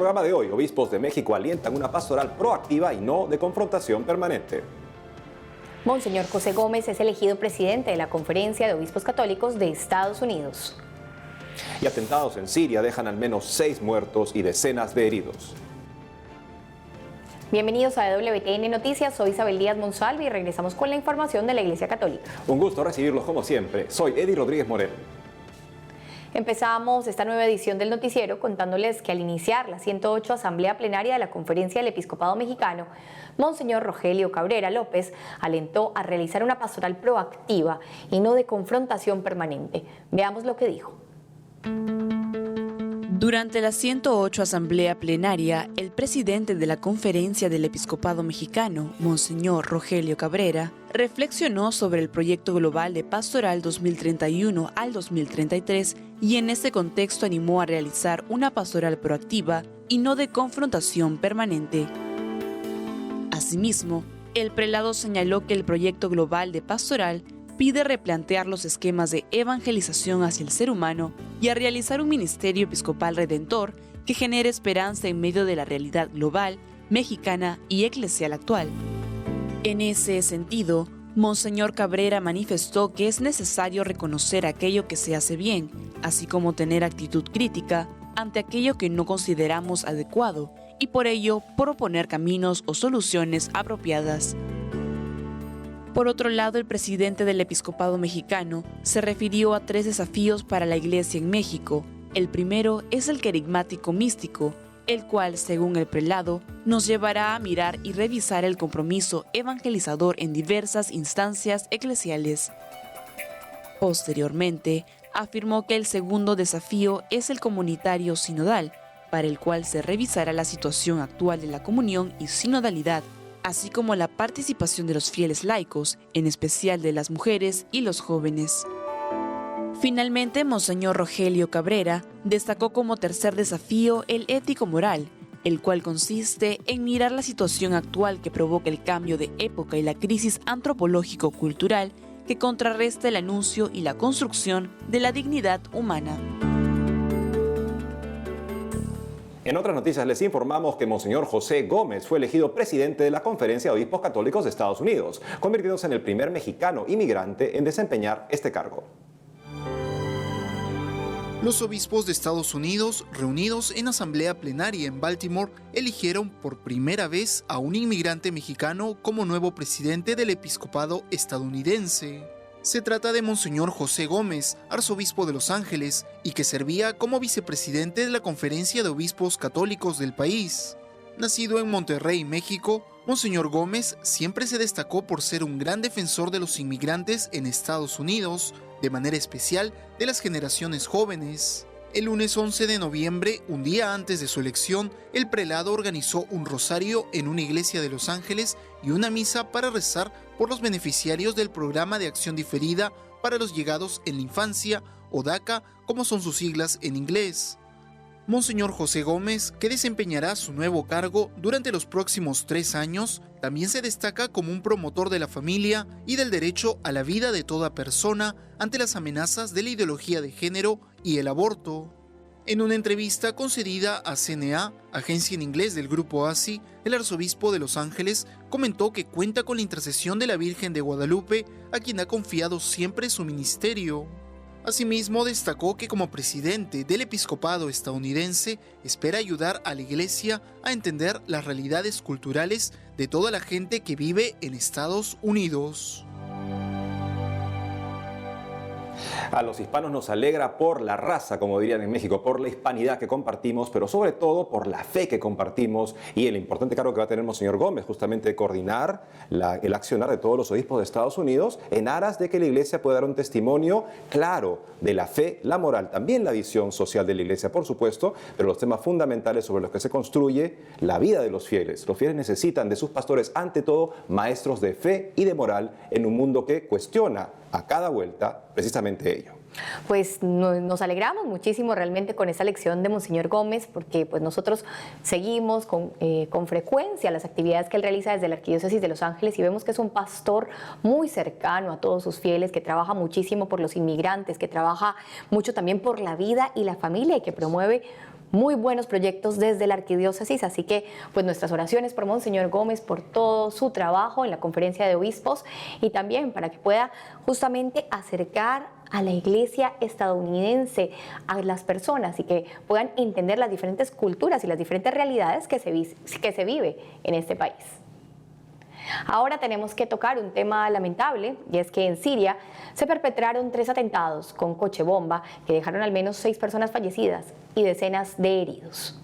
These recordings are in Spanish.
programa de hoy, obispos de México alientan una pastoral proactiva y no de confrontación permanente. Monseñor José Gómez es elegido presidente de la Conferencia de Obispos Católicos de Estados Unidos. Y atentados en Siria dejan al menos 6 muertos y decenas de heridos. Bienvenidos a WTN Noticias, soy Isabel Díaz Monsalve y regresamos con la información de la Iglesia Católica. Un gusto recibirlos como siempre, soy Eddie Rodríguez Moreno. Empezamos esta nueva edición del noticiero contándoles que al iniciar la 108 Asamblea Plenaria de la Conferencia del Episcopado Mexicano, Monseñor Rogelio Cabrera López alentó a realizar una pastoral proactiva y no de confrontación permanente. Veamos lo que dijo. Durante la 108 Asamblea Plenaria, el presidente de la Conferencia del Episcopado Mexicano, Monseñor Rogelio Cabrera, reflexionó sobre el proyecto global de pastoral 2031 al 2033 y en ese contexto animó a realizar una pastoral proactiva y no de confrontación permanente. Asimismo, el prelado señaló que el proyecto global de pastoral pide replantear los esquemas de evangelización hacia el ser humano y a realizar un ministerio episcopal redentor que genere esperanza en medio de la realidad global, mexicana y eclesial actual. En ese sentido, Monseñor Cabrera manifestó que es necesario reconocer aquello que se hace bien, así como tener actitud crítica ante aquello que no consideramos adecuado y por ello proponer caminos o soluciones apropiadas. Por otro lado, el presidente del Episcopado Mexicano se refirió a 3 desafíos para la Iglesia en México. El primero es el querigmático místico, el cual, según el prelado, nos llevará a mirar y revisar el compromiso evangelizador en diversas instancias eclesiales. Posteriormente, afirmó que el segundo desafío es el comunitario sinodal, para el cual se revisará la situación actual de la comunión y sinodalidad, así como la participación de los fieles laicos, en especial de las mujeres y los jóvenes. Finalmente, Monseñor Rogelio Cabrera destacó como tercer desafío el ético-moral, el cual consiste en mirar la situación actual que provoca el cambio de época y la crisis antropológico-cultural que contrarresta el anuncio y la construcción de la dignidad humana. En otras noticias les informamos que Monseñor José Gómez fue elegido presidente de la Conferencia de Obispos Católicos de Estados Unidos, convirtiéndose en el primer mexicano inmigrante en desempeñar este cargo. Los obispos de Estados Unidos, reunidos en asamblea plenaria en Baltimore, eligieron por primera vez a un inmigrante mexicano como nuevo presidente del episcopado estadounidense. Se trata de Monseñor José Gómez, arzobispo de Los Ángeles, y que servía como vicepresidente de la Conferencia de Obispos Católicos del país. Nacido en Monterrey, México, Monseñor Gómez siempre se destacó por ser un gran defensor de los inmigrantes en Estados Unidos, de manera especial de las generaciones jóvenes. El lunes 11 de noviembre, un día antes de su elección, el prelado organizó un rosario en una iglesia de Los Ángeles y una misa para rezar por los beneficiarios del Programa de Acción Diferida para los Llegados en la Infancia, o DACA, como son sus siglas en inglés. Monseñor José Gómez, que desempeñará su nuevo cargo durante los próximos 3 años, también se destaca como un promotor de la familia y del derecho a la vida de toda persona ante las amenazas de la ideología de género y el aborto. En una entrevista concedida a CNA, agencia en inglés del grupo ASI, el arzobispo de Los Ángeles comentó que cuenta con la intercesión de la Virgen de Guadalupe, a quien ha confiado siempre su ministerio. Asimismo, destacó que como presidente del episcopado estadounidense espera ayudar a la Iglesia a entender las realidades culturales de toda la gente que vive en Estados Unidos. A los hispanos nos alegra por la raza, como dirían en México, por la hispanidad que compartimos, pero sobre todo por la fe que compartimos y el importante cargo que va a tener Monseñor Gómez, justamente de coordinar el accionar de todos los obispos de Estados Unidos en aras de que la Iglesia pueda dar un testimonio claro de la fe, la moral, también la visión social de la Iglesia, por supuesto, pero los temas fundamentales sobre los que se construye la vida de los fieles. Los fieles necesitan de sus pastores, ante todo, maestros de fe y de moral en un mundo que cuestiona a cada vuelta precisamente ello. Pues nos alegramos muchísimo realmente con esta elección de Monseñor Gómez, porque pues nosotros seguimos con frecuencia las actividades que él realiza desde la Arquidiócesis de Los Ángeles y vemos que es un pastor muy cercano a todos sus fieles, que trabaja muchísimo por los inmigrantes, que trabaja mucho también por la vida y la familia y que promueve muy buenos proyectos desde la arquidiócesis, así que pues nuestras oraciones por Monseñor Gómez, por todo su trabajo en la Conferencia de Obispos y también para que pueda justamente acercar a la iglesia estadounidense a las personas y que puedan entender las diferentes culturas y las diferentes realidades que se vive en este país. Ahora tenemos que tocar un tema lamentable, y es que en Siria se perpetraron 3 atentados con coche bomba que dejaron al menos 6 personas fallecidas y decenas de heridos.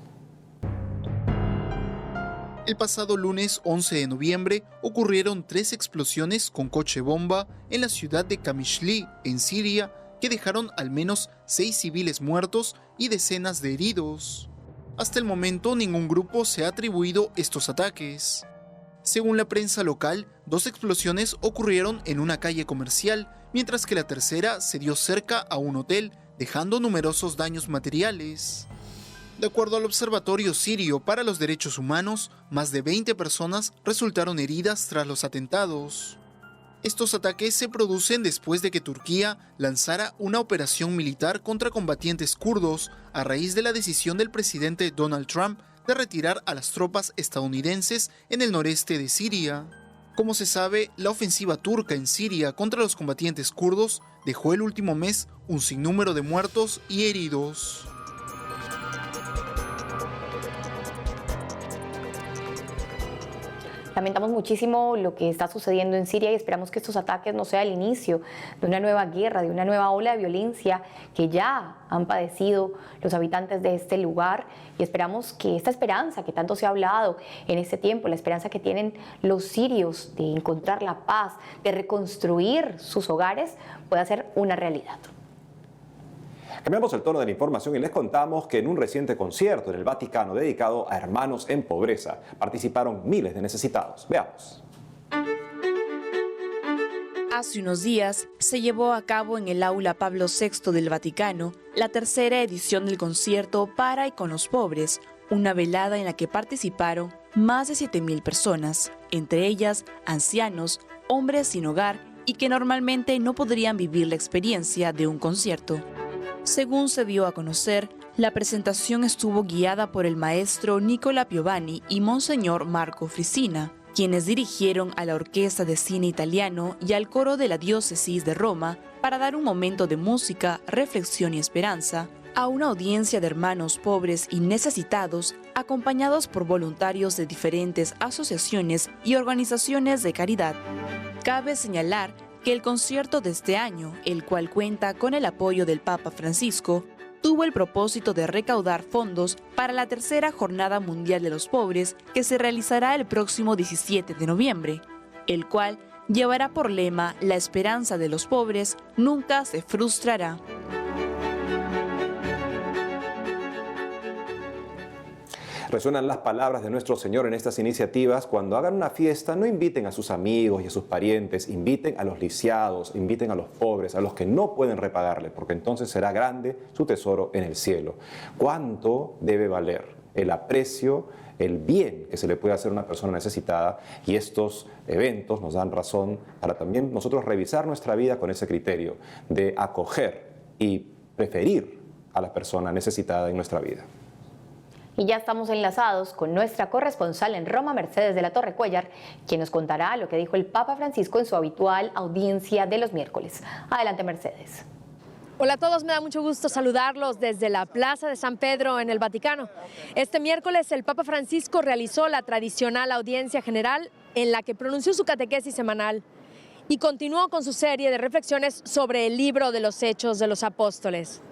El pasado lunes 11 de noviembre ocurrieron 3 explosiones con coche bomba en la ciudad de Qamishli, en Siria, que dejaron al menos 6 civiles muertos y decenas de heridos. Hasta el momento ningún grupo se ha atribuido estos ataques. Según la prensa local, 2 explosiones ocurrieron en una calle comercial, mientras que la tercera se dio cerca a un hotel, dejando numerosos daños materiales. De acuerdo al Observatorio Sirio para los Derechos Humanos, más de 20 personas resultaron heridas tras los atentados. Estos ataques se producen después de que Turquía lanzara una operación militar contra combatientes kurdos a raíz de la decisión del presidente Donald Trump de retirar a las tropas estadounidenses en el noreste de Siria. Como se sabe, la ofensiva turca en Siria contra los combatientes kurdos dejó el último mes un sinnúmero de muertos y heridos. Lamentamos muchísimo lo que está sucediendo en Siria y esperamos que estos ataques no sean el inicio de una nueva guerra, de una nueva ola de violencia que ya han padecido los habitantes de este lugar, y esperamos que esta esperanza que tanto se ha hablado en este tiempo, la esperanza que tienen los sirios de encontrar la paz, de reconstruir sus hogares, pueda ser una realidad. Cambiamos el tono de la información y les contamos que en un reciente concierto en el Vaticano dedicado a hermanos en pobreza participaron miles de necesitados. Veamos. Hace unos días se llevó a cabo en el aula Pablo VI del Vaticano la tercera edición del concierto Para y con los pobres, una velada en la que participaron más de 7.000 personas, entre ellas ancianos, hombres sin hogar y que normalmente no podrían vivir la experiencia de un concierto. Según se dio a conocer, la presentación estuvo guiada por el maestro Nicola Piovani y Monseñor Marco Frisina, quienes dirigieron a la Orquesta de Cine Italiano y al coro de la Diócesis de Roma para dar un momento de música, reflexión y esperanza a una audiencia de hermanos pobres y necesitados, acompañados por voluntarios de diferentes asociaciones y organizaciones de caridad. Cabe señalar que el concierto de este año, el cual cuenta con el apoyo del Papa Francisco, tuvo el propósito de recaudar fondos para la tercera Jornada Mundial de los Pobres que se realizará el próximo 17 de noviembre, el cual llevará por lema La esperanza de los pobres nunca se frustrará. Resuenan las palabras de nuestro Señor en estas iniciativas. Cuando hagan una fiesta, no inviten a sus amigos y a sus parientes, inviten a los lisiados, inviten a los pobres, a los que no pueden repagarle, porque entonces será grande su tesoro en el cielo. ¿Cuánto debe valer el aprecio, el bien que se le puede hacer a una persona necesitada? Y estos eventos nos dan razón para también nosotros revisar nuestra vida con ese criterio de acoger y preferir a la persona necesitada en nuestra vida. Y ya estamos enlazados con nuestra corresponsal en Roma, Mercedes de la Torre Cuellar, quien nos contará lo que dijo el Papa Francisco en su habitual audiencia de los miércoles. Adelante, Mercedes. Hola a todos, me da mucho gusto saludarlos desde la Plaza de San Pedro en el Vaticano. Este miércoles el Papa Francisco realizó la tradicional audiencia general en la que pronunció su catequesis semanal y continuó con su serie de reflexiones sobre el libro de los Hechos de los Apóstoles.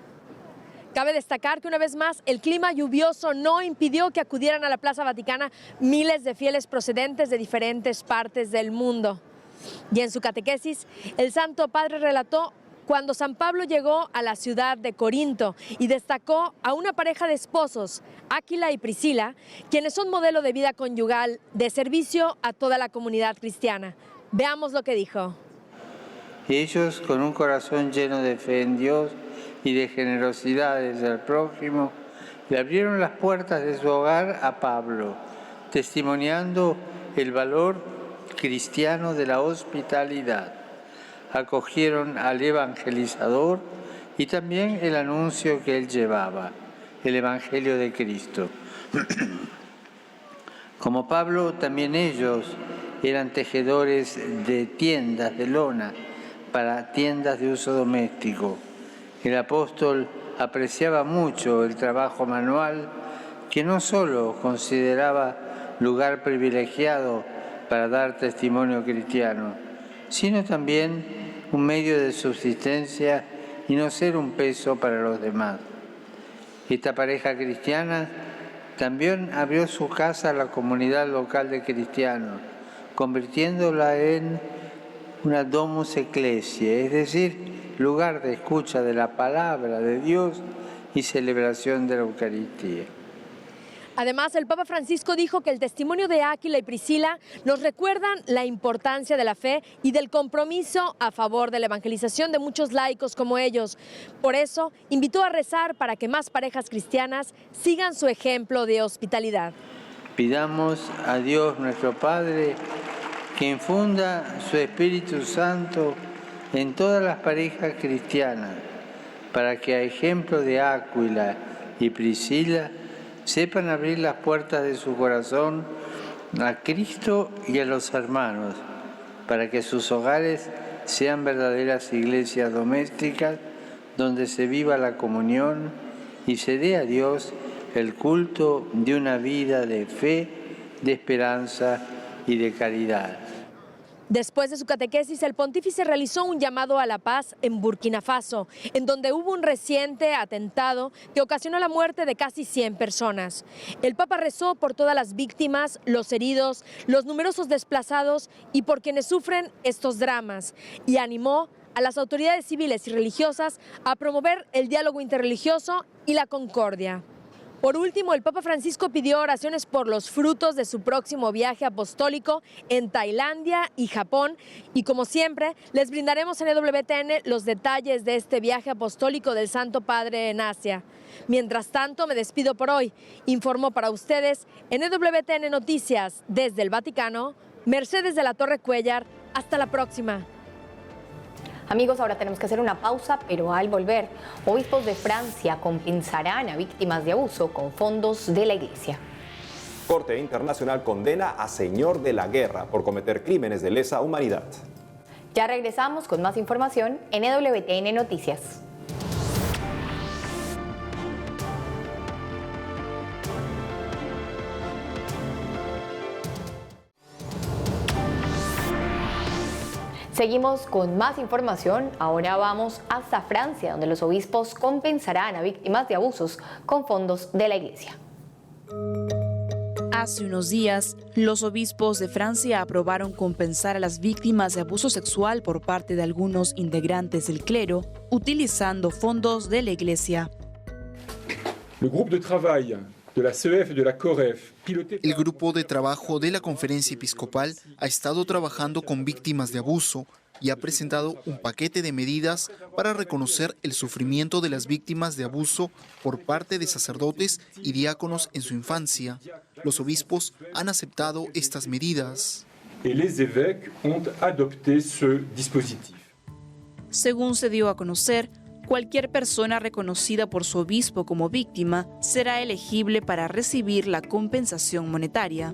Cabe destacar que una vez más el clima lluvioso no impidió que acudieran a la Plaza Vaticana miles de fieles procedentes de diferentes partes del mundo. Y en su catequesis, el Santo Padre relató cuando San Pablo llegó a la ciudad de Corinto y destacó a una pareja de esposos, Áquila y Priscila, quienes son modelo de vida conyugal de servicio a toda la comunidad cristiana. Veamos lo que dijo. Y ellos, con un corazón lleno de fe en Dios y de generosidad desde el prójimo, le abrieron las puertas de su hogar a Pablo, testimoniando el valor cristiano de la hospitalidad. Acogieron al evangelizador y también el anuncio que él llevaba, el Evangelio de Cristo. Como Pablo, también ellos eran tejedores de tiendas de lona para tiendas de uso doméstico. El apóstol apreciaba mucho el trabajo manual, que no solo consideraba lugar privilegiado para dar testimonio cristiano, sino también un medio de subsistencia y no ser un peso para los demás. Esta pareja cristiana también abrió su casa a la comunidad local de cristianos, convirtiéndola en una domus ecclesiae, es decir, lugar de escucha de la palabra de Dios y celebración de la Eucaristía. Además, el Papa Francisco dijo que el testimonio de Áquila y Priscila nos recuerdan la importancia de la fe y del compromiso a favor de la evangelización de muchos laicos como ellos. Por eso, invitó a rezar para que más parejas cristianas sigan su ejemplo de hospitalidad. Pidamos a Dios nuestro Padre que infunda su Espíritu Santo en todas las parejas cristianas, para que a ejemplo de Áquila y Priscila sepan abrir las puertas de su corazón a Cristo y a los hermanos, para que sus hogares sean verdaderas iglesias domésticas donde se viva la comunión y se dé a Dios el culto de una vida de fe, de esperanza y de caridad. Después de su catequesis, el pontífice realizó un llamado a la paz en Burkina Faso, en donde hubo un reciente atentado que ocasionó la muerte de casi 100 personas. El Papa rezó por todas las víctimas, los heridos, los numerosos desplazados y por quienes sufren estos dramas, y animó a las autoridades civiles y religiosas a promover el diálogo interreligioso y la concordia. Por último, el Papa Francisco pidió oraciones por los frutos de su próximo viaje apostólico en Tailandia y Japón. Y como siempre, les brindaremos en EWTN los detalles de este viaje apostólico del Santo Padre en Asia. Mientras tanto, me despido por hoy. Informó para ustedes en EWTN Noticias desde el Vaticano, Mercedes de la Torre Cuellar. Hasta la próxima. Amigos, ahora tenemos que hacer una pausa, pero al volver, obispos de Francia compensarán a víctimas de abuso con fondos de la Iglesia. Corte Internacional condena a señor de la guerra por cometer crímenes de lesa humanidad. Ya regresamos con más información en EWTN Noticias. Seguimos con más información. Ahora vamos hasta Francia, donde los obispos compensarán a víctimas de abusos con fondos de la Iglesia. Hace unos días, los obispos de Francia aprobaron compensar a las víctimas de abuso sexual por parte de algunos integrantes del clero, utilizando fondos de la Iglesia. El grupo de trabajo de la CEF y de la COREF, El grupo de trabajo de la Conferencia Episcopal ha estado trabajando con víctimas de abuso y ha presentado un paquete de medidas para reconocer el sufrimiento de las víctimas de abuso por parte de sacerdotes y diáconos en su infancia. Los obispos han aceptado estas medidas. et les évêques ont adopté ce dispositif. Según se dio a conocer, cualquier persona reconocida por su obispo como víctima será elegible para recibir la compensación monetaria.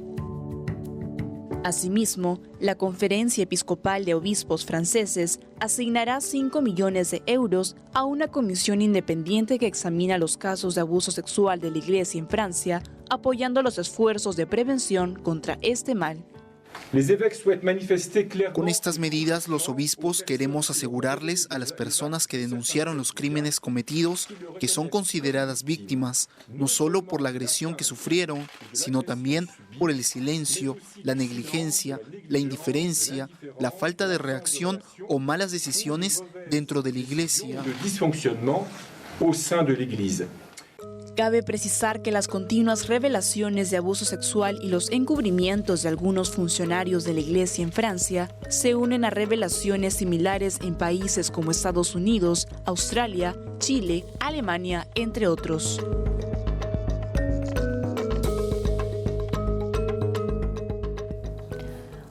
Asimismo, la Conferencia Episcopal de Obispos franceses asignará 5 millones de euros a una comisión independiente que examina los casos de abuso sexual de la Iglesia en Francia, apoyando los esfuerzos de prevención contra este mal. Les évêques souhaitent manifester clairement Con estas medidas, los obispos queremos asegurarles a las personas que denunciaron los crímenes cometidos que son consideradas víctimas, no solo por la agresión que sufrieron, sino también por el silencio, la negligencia, la indiferencia, la falta de reacción o malas decisiones dentro de la Iglesia. de dysfonctionnement au sein de l'Église. Cabe precisar que las continuas revelaciones de abuso sexual y los encubrimientos de algunos funcionarios de la Iglesia en Francia se unen a revelaciones similares en países como Estados Unidos, Australia, Chile, Alemania, entre otros.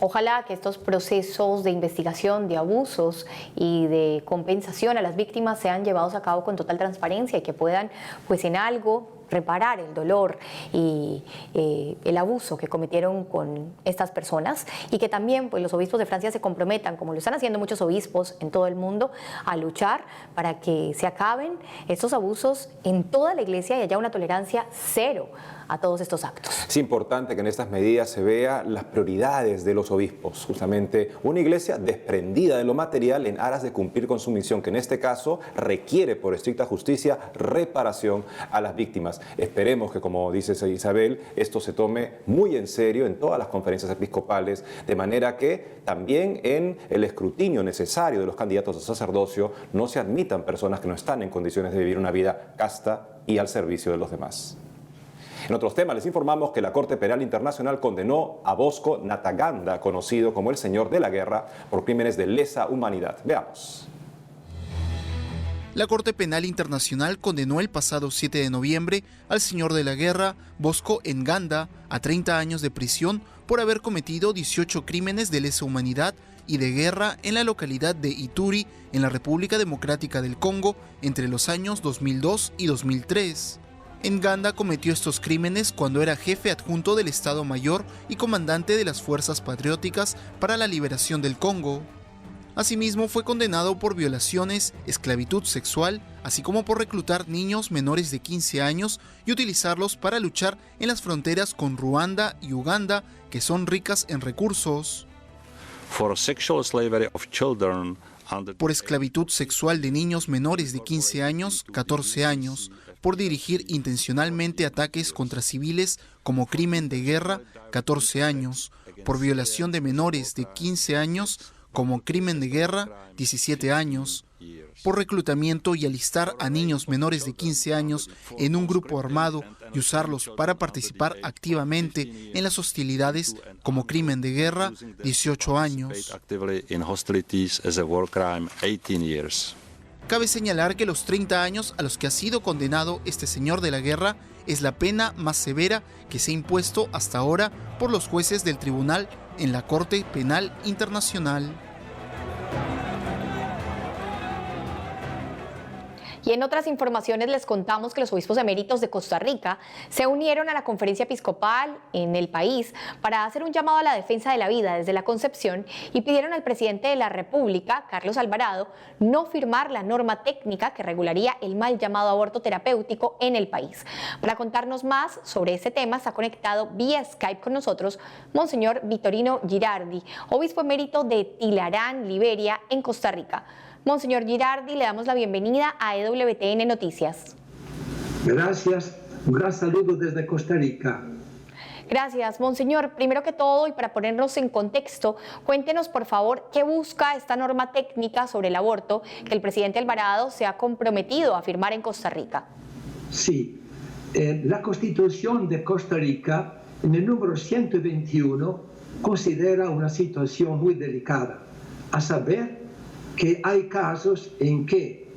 Ojalá que estos procesos de investigación de abusos y de compensación a las víctimas sean llevados a cabo con total transparencia y que puedan, pues en algo, reparar el dolor y el abuso que cometieron con estas personas, y que también pues, los obispos de Francia se comprometan, como lo están haciendo muchos obispos en todo el mundo, a luchar para que se acaben estos abusos en toda la iglesia y haya una tolerancia cero a todos estos actos. Es importante que en estas medidas se vea las prioridades de los obispos, justamente una iglesia desprendida de lo material en aras de cumplir con su misión, que en este caso requiere por estricta justicia reparación a las víctimas. Esperemos que, como dice Isabel, esto se tome muy en serio en todas las conferencias episcopales, de manera que también en el escrutinio necesario de los candidatos a sacerdocio no se admitan personas que no están en condiciones de vivir una vida casta y al servicio de los demás. En otros temas, les informamos que la Corte Penal Internacional condenó a Bosco Ntaganda, conocido como el Señor de la Guerra, por crímenes de lesa humanidad. Veamos. La Corte Penal Internacional condenó el pasado 7 de noviembre al Señor de la Guerra, Bosco Ntaganda, a 30 años de prisión por haber cometido 18 crímenes de lesa humanidad y de guerra en la localidad de Ituri, en la República Democrática del Congo, entre los años 2002 y 2003. Ntaganda cometió estos crímenes cuando era jefe adjunto del Estado Mayor y comandante de las Fuerzas Patrióticas para la Liberación del Congo. Asimismo, fue condenado por violaciones, esclavitud sexual, así como por reclutar niños menores de 15 años y utilizarlos para luchar en las fronteras con Ruanda y Uganda, que son ricas en recursos. Por esclavitud sexual de niños menores de 15 años, 14 años, por dirigir intencionalmente ataques contra civiles como crimen de guerra, 14 años, por violación de menores de 15 años como crimen de guerra, 17 años, por reclutamiento y alistar a niños menores de 15 años en un grupo armado y usarlos para participar activamente en las hostilidades como crimen de guerra, 18 años. Cabe señalar que los 30 años a los que ha sido condenado este señor de la guerra es la pena más severa que se ha impuesto hasta ahora por los jueces del tribunal en la Corte Penal Internacional. Y en otras informaciones les contamos que los obispos eméritos de Costa Rica se unieron a la conferencia episcopal en el país para hacer un llamado a la defensa de la vida desde la concepción y pidieron al presidente de la República, Carlos Alvarado, no firmar la norma técnica que regularía el mal llamado aborto terapéutico en el país. Para contarnos más sobre ese tema está conectado vía Skype con nosotros Monseñor Vitorino Girardi, obispo emérito de Tilarán, Liberia, en Costa Rica. Monseñor Girardi, le damos la bienvenida a EWTN Noticias. Gracias, un gran saludo desde Costa Rica. Gracias, Monseñor. Primero que todo, y para ponernos en contexto, cuéntenos por favor qué busca esta norma técnica sobre el aborto que el presidente Alvarado se ha comprometido a firmar en Costa Rica. Sí, la Constitución de Costa Rica, en el número 121, considera una situación muy delicada, a saber que hay casos en que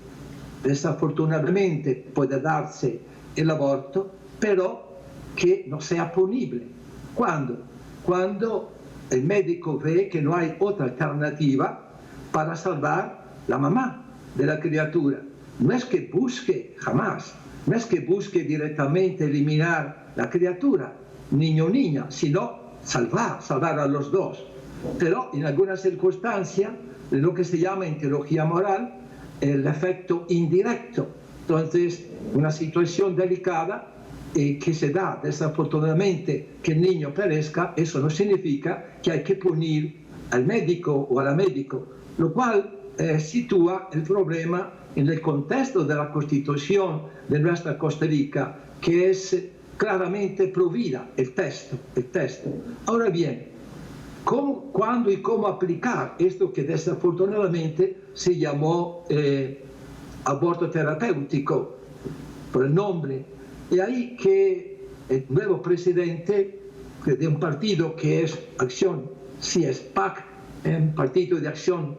desafortunadamente puede darse el aborto, pero que no sea punible. Cuando el médico ve que no hay otra alternativa para salvar la mamá de la criatura. No es que busque jamás, no es que busque directamente eliminar la criatura, niño o niña, sino salvar a los dos. Pero en algunas circunstancias, lo que se llama en teología moral el efecto indirecto. Entonces, una situación delicada que se da desafortunadamente que el niño perezca, eso no significa que hay que punir al médico o a la médico, lo cual sitúa el problema en el contexto de la Constitución de nuestra Costa Rica, que es claramente pro vida, el texto. Ahora bien, ¿cuándo y cómo aplicar esto que desafortunadamente se llamó aborto terapéutico por el nombre? Y ahí que el nuevo presidente de un partido que es Acción, si es PAC, Partido de Acción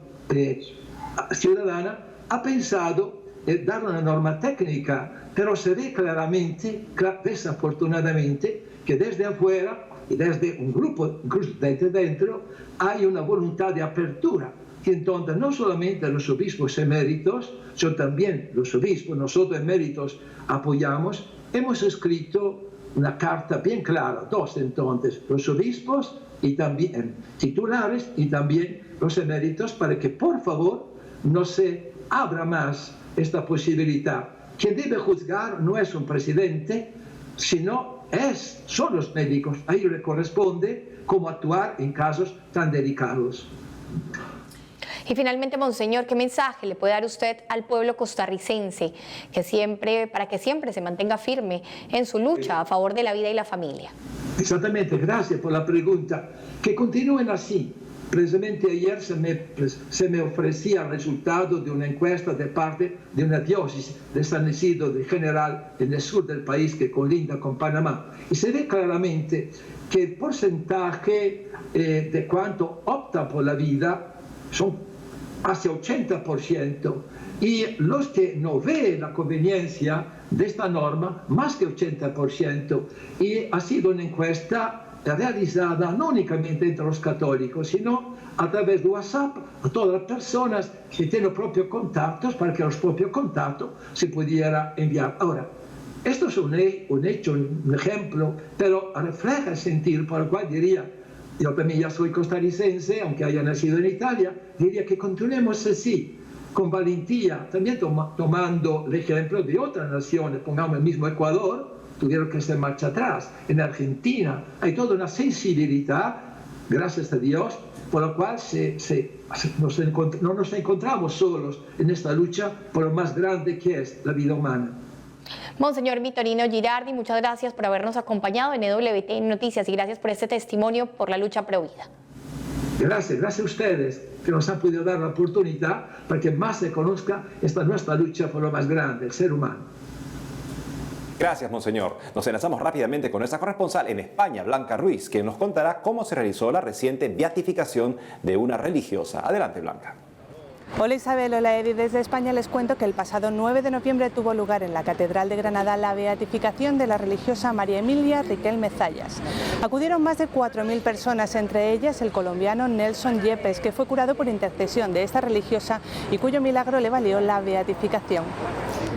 Ciudadana, ha pensado dar una norma técnica, pero se ve claramente, desafortunadamente, que desde afuera y desde un grupo, incluso desde dentro, hay una voluntad de apertura. Y entonces no solamente los obispos eméritos, sino también los obispos, nosotros eméritos apoyamos hemos escrito una carta bien clara, dos entonces, los obispos y también titulares y también los eméritos, para que por favor no se abra más esta posibilidad. Quien debe juzgar no es un presidente, sino son los médicos. A ellos les corresponde cómo actuar en casos tan delicados. Y finalmente, Monseñor, ¿qué mensaje le puede dar usted al pueblo costarricense para que siempre se mantenga firme en su lucha a favor de la vida y la familia? Exactamente, gracias por la pregunta. Que continúen así. Precisamente ayer se me ofrecía el resultado de una encuesta de parte de una diócesis de San Isidro de General en el sur del país que colinda con Panamá. Y se ve claramente que el porcentaje de cuanto opta por la vida son hacia 80%, y los que no ven la conveniencia de esta norma, más que 80%, y ha sido una encuesta realizada no únicamente entre los católicos, sino a través de WhatsApp a todas las personas que tienen propios contactos, para que los propios contactos se pudiera enviar. Ahora, esto es un hecho, un ejemplo, pero refleja el sentir por el cual diría, yo también ya soy costarricense, aunque haya nacido en Italia, diría que continuemos así, con valentía, también tomando el ejemplo de otras naciones, pongamos el mismo Ecuador, tuvieron que hacer marcha atrás. En Argentina hay toda una sensibilidad, gracias a Dios, por la cual no nos encontramos solos en esta lucha por lo más grande que es la vida humana. Monseñor Vitorino Girardi, muchas gracias por habernos acompañado en EWTN Noticias y gracias por este testimonio por la lucha pro vida. Gracias a ustedes que nos han podido dar la oportunidad para que más se conozca esta nuestra lucha por lo más grande, el ser humano. Gracias, Monseñor. Nos enlazamos rápidamente con nuestra corresponsal en España, Blanca Ruiz, que nos contará cómo se realizó la reciente beatificación de una religiosa. Adelante, Blanca. Hola Isabel, hola Edi. Desde España les cuento que el pasado 9 de noviembre tuvo lugar en la Catedral de Granada la beatificación de la religiosa María Emilia Riquelme Zayas. Acudieron más de 4.000 personas, entre ellas el colombiano Nelson Yepes, que fue curado por intercesión de esta religiosa y cuyo milagro le valió la beatificación.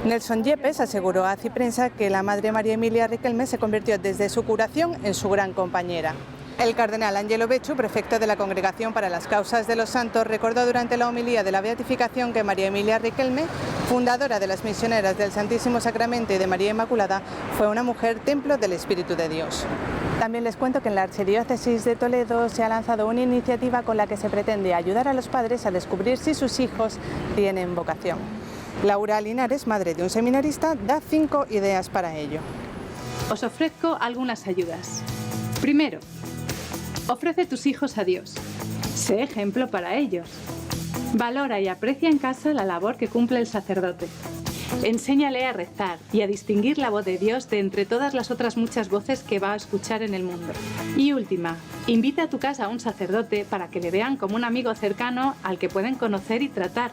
Nelson Yepes aseguró a Ciprensa que la madre María Emilia Riquelme se convirtió desde su curación en su gran compañera. El cardenal Angelo Becciu, prefecto de la Congregación para las Causas de los Santos, recordó durante la homilía de la beatificación que María Emilia Riquelme, fundadora de las Misioneras del Santísimo Sacramento y de María Inmaculada, fue una mujer templo del Espíritu de Dios. También les cuento que en la Archidiócesis de Toledo se ha lanzado una iniciativa con la que se pretende ayudar a los padres a descubrir si sus hijos tienen vocación. Laura Linares, madre de un seminarista, da 5 ideas para ello. Os ofrezco algunas ayudas. Primero, ofrece tus hijos a Dios. Sé ejemplo para ellos. Valora y aprecia en casa la labor que cumple el sacerdote. Enséñale a rezar y a distinguir la voz de Dios de entre todas las otras muchas voces que va a escuchar en el mundo. Y última, invita a tu casa a un sacerdote para que le vean como un amigo cercano al que pueden conocer y tratar.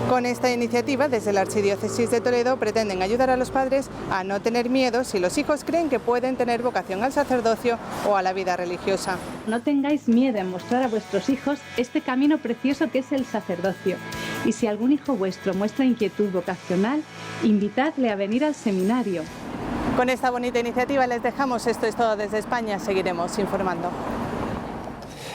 Con esta iniciativa, desde la Archidiócesis de Toledo pretenden ayudar a los padres a no tener miedo si los hijos creen que pueden tener vocación al sacerdocio o a la vida religiosa. No tengáis miedo en mostrar a vuestros hijos este camino precioso que es el sacerdocio. Y si algún hijo vuestro muestra inquietud vocacional, invitadle a venir al seminario. Con esta bonita iniciativa les dejamos. Esto es todo desde España. Seguiremos informando.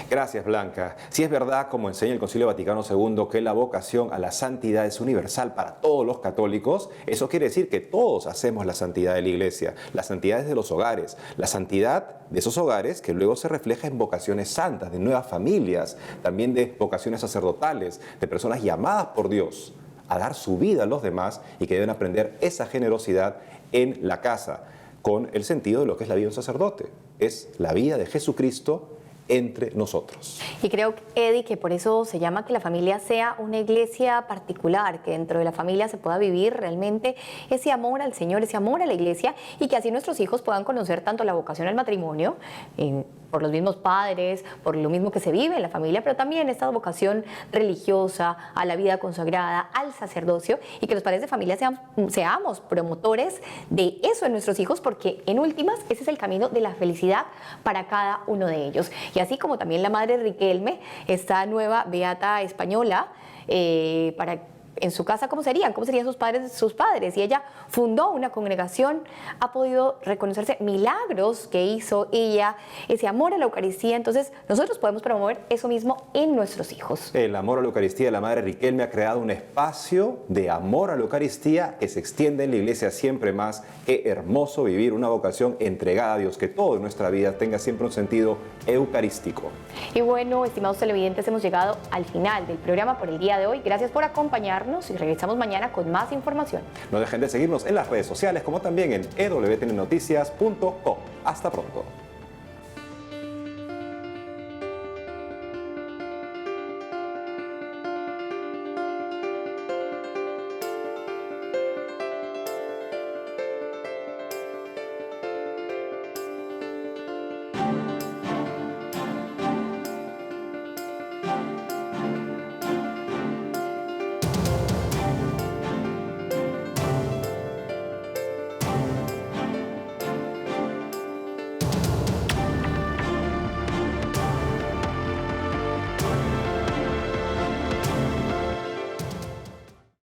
Gracias, Blanca. Si es verdad, como enseña el Concilio Vaticano II, que la vocación a la santidad es universal para todos los católicos, eso quiere decir que todos hacemos la santidad de la Iglesia, la santidad desde los hogares, la santidad de esos hogares que luego se refleja en vocaciones santas, de nuevas familias, también de vocaciones sacerdotales, de personas llamadas por Dios a dar su vida a los demás y que deben aprender esa generosidad en la casa, con el sentido de lo que es la vida de un sacerdote. Es la vida de Jesucristo entre nosotros. Y creo, Eddie, que por eso se llama que la familia sea una iglesia particular, que dentro de la familia se pueda vivir realmente ese amor al Señor, ese amor a la iglesia, y que así nuestros hijos puedan conocer tanto la vocación al matrimonio, por los mismos padres, por lo mismo que se vive en la familia, pero también esta vocación religiosa, a la vida consagrada, al sacerdocio, y que los padres de familia seamos promotores de eso en nuestros hijos, porque en últimas ese es el camino de la felicidad para cada uno de ellos. Y así como también la madre Riquelme, esta nueva beata española, para en su casa, ¿cómo serían sus padres? Y ella fundó una congregación, ha podido reconocerse milagros que hizo ella, ese amor a la Eucaristía. Entonces, nosotros podemos promover eso mismo en nuestros hijos. El amor a la Eucaristía de la Madre Riquelme ha creado un espacio de amor a la Eucaristía que se extiende en la Iglesia siempre más. Qué hermoso vivir una vocación entregada a Dios, que todo en nuestra vida tenga siempre un sentido eucarístico. Y bueno, estimados televidentes, hemos llegado al final del programa por el día de hoy. Gracias por acompañarnos y regresamos mañana con más información. No dejen de seguirnos en las redes sociales como también en ewtnnoticias.com. Hasta pronto.